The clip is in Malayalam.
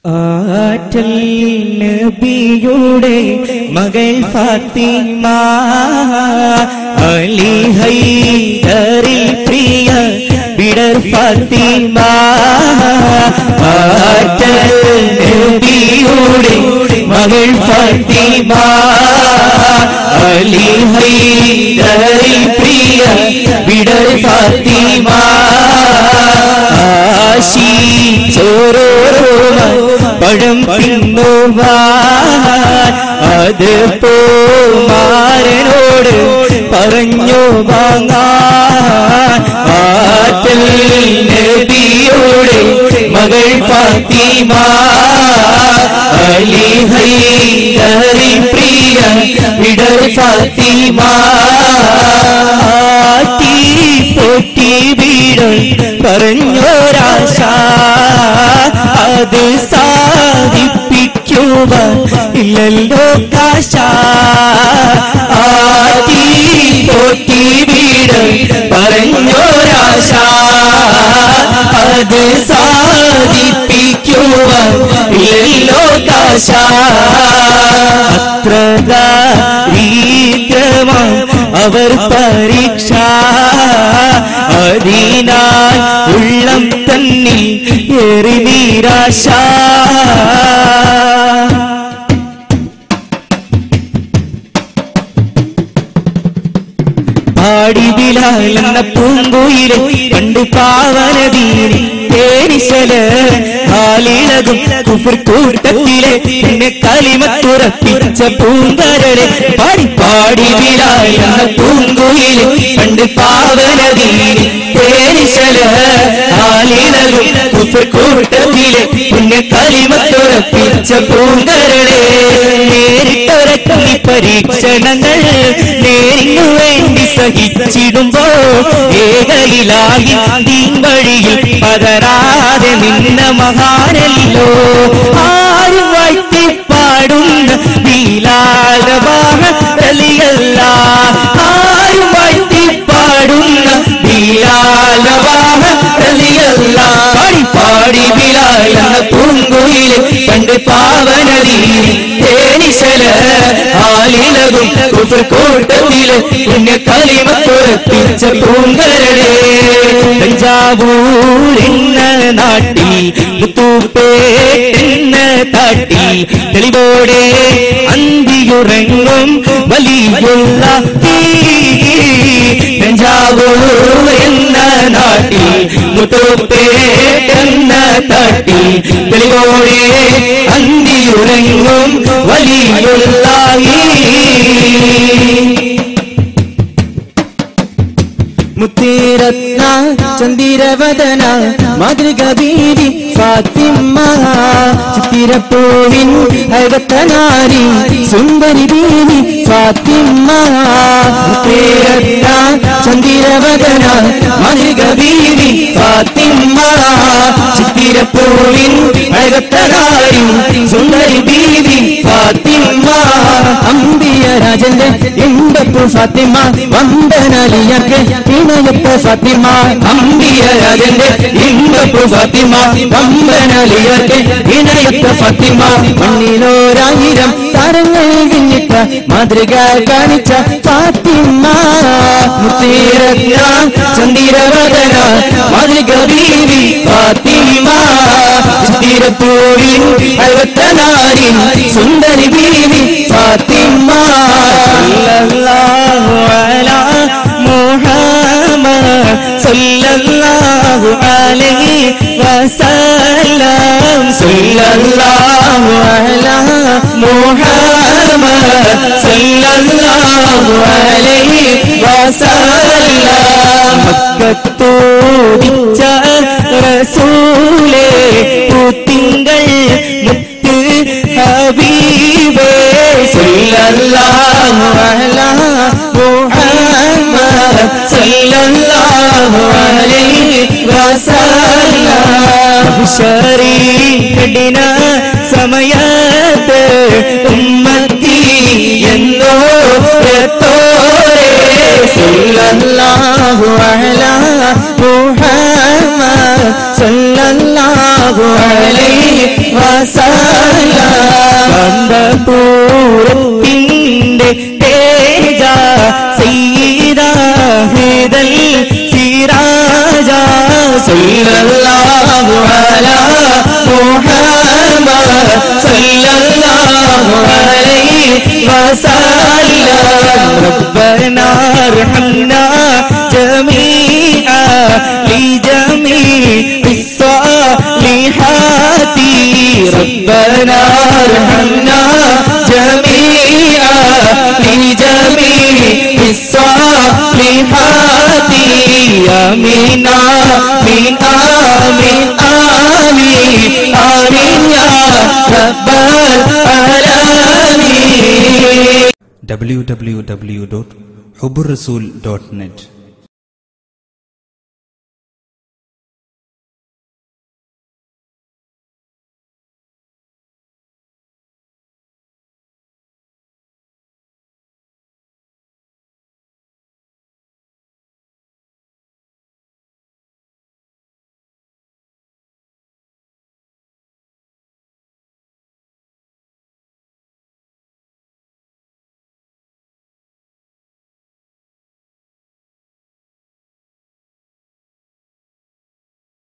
ആറ്റൽ നബിയുടെ മകൾ ഫാത്തിമ അലി ഹൈദറിൽ പ്രിയ ബിഡർ ഫാത്തിമ ആറ്റൽ നബിയുടെ മകൾ ഫാത്തിമ അലി ഹൈദറിൽ പ്രിയ ബിഡർ ഫാത്തിമ ആശി ചോരോരോമ പഴം പിന്നുവാൻ അത് പൂമാരനോട് പറഞ്ഞു വാങ്ങാൻ ആറ്റൽ നബിയുടെ മകൾ ഫാത്തിമ അലി ഹൈദറിൽ പ്രിയ ബിഡർ ഫാത്തിമ ആറ്റി പോറ്റി ബിഡർ പറഞ്ഞൊരാശ അത് സാധിപ്പിക്കുവാൻ ഇല്ലല്ലോ കാശ ആറ്റി പോറ്റി ബിഡർ പറഞ്ഞൊരാശ അത് സാധിപ്പിക്കുവാൻ ഇല്ലല്ലോ കാശ അത്ര ദാരിദ്ര്യമാണ് അവർ പരീക്ഷ അതിനാൽ ഉള്ളം തന്നിൽ ഏറി നിരാശ പാടി ബിലാൽ എന്ന പൂങ്കുയിലെ പണ്ട് പാവനദീനി തേനിശല് ാലിളകും കുഫർ കൂട്ടത്തിലെ പിന്നെ കലിമത്തുറപ്പിച്ച പൂങ്കരലെ പാടി പാടി ബിലാൽ എന്ന പൂങ്കുയിലെ പണ്ട് പാവനദീനി തേനിശല് ാലിളകും കുഫർ കൂട്ടത്തിലെ പിന്നെ കലിമത്തുറപ്പിച്ച പൂങ്കരലെ നേരിട്ടൊരക്കി പരീക്ഷണങ്ങൾ നേരിനു വേണ്ടി സഹിച്ചിടുമ്പോ ഏകയിലായി ദീൻ വഴിയിൽ പതരാതെ നിന്ന മഹാനല്ലോ ആരും വാഴ്ത്തി പാടുന്ന ബിലാലവാഹലിയല്ല ആരും വാഴ്ത്തി പാടുന്ന ബിലാലവാഹലിയല്ല പാടി പാടി ബിലാൽ എന്ന പൂങ്കുയിലെ പണ്ട് പാവനദീനി തേനിശല് ആലിളകും കുഫർ കൂട്ടത്തിലെ പിന്നെ കലിമത്തുറപ്പിച്ച പൂങ്കരലെ തഞ്ചാവൂരെന്ന നാട്ടിൽ മുത്തൂപ്പേട്ടെന്ന താട്ടിൽ തെളിവോടെ അന്തിയുറങ്ങും വലിയുള്ള തഞ്ചാവൂർ എന്ന നാട്ടിൽ മുത്തൂപ്പേട്ടെന്ന താട്ടിൽ തെളിവോടെ അന്തിയുറങ്ങും വലിയുള്ള മുത്തിരത്ന ചന്ദിരവദന മാതൃക ബീവി ഫാത്തിമ ചിത്തിരപ്പൂവിൻ അഴകത്തനാരി സുന്ദരി ബീവി ഫാത്തിമ മുത്തിരത്ന ചന്ദിരവദന മാതൃക ബീവി ഫാത്തിമ ചിത്തിരപ്പൂവിൻ അഴകത്തനാരി സുന്ദരി ബീവി ഫാത്തിമ അമ്പിയ രാജന്റെ എണ്ടപ്പു ഫാത്തിമ വന്ദനലിയർക്ക് ഇണയപ്പ ഫാത്തിമ അമ്പിയ രാജന്റെ എണ്ടപ്പു ഫാത്തിമ വന്ദനലിയർക്ക് ഇണയപ്പ ഫാത്തിമ മണ്ണിലോരായിരം താരങ്ങൾ വിഞ്ഞിട്ട മാതൃക കാണിച്ച ഫാത്തിമ മുത്തിരത്ന ചന്ദിരവദന മാതൃക ബീവി ഫാത്തിമ ചിത്തിരപ്പൂവിൻ അഴകത്തനാരി സുന്ദരി ബീവി ഫാത്തിമ സല്ലല്ലാഹു അലാ മുഹമ്മദ് സല്ലല്ലാഹു അലൈഹി വസല്ലം സല്ലല്ലാഹു അലാ മുഹമ്മദ് സല്ലല്ലാഹു അലൈഹി വസല്ലം മക്കത്തോടിച്ച റസൂലേ പൂത്തിങ്കൾ മുത്ത് ഹബീബേ സല്ലല്ലാഹു അലാ മുഹമ്മദ് സല്ലല്ലാഹു അലൈഹി വസല്ലം ശരീഅത്തിന സമയത്ത് ഉമ്മത്തി എന്നോ തോരേ സല്ലല്ലാഹു അലാ മുഹമ്മദ് സല്ലല്ലാഹു അലൈഹി വസല്ലം കണ്ടപൂരത്തിന്റെ തേജ സയ്യിദ ഹിദൽ സിറാജ സല്ലല്ലാഹു അലാ മുഹമ്മദ് സല്ലല്ലാഹു അലൈഹി വസല്ലം റബ്ബനാ അർഹംനാ ജമീഅ لجميع الصالحات ربنا ارحمنا جميعا لجميع الصالحات آمين آمين آمين آمين آمين يا رب العالمين www.hubburrasool.net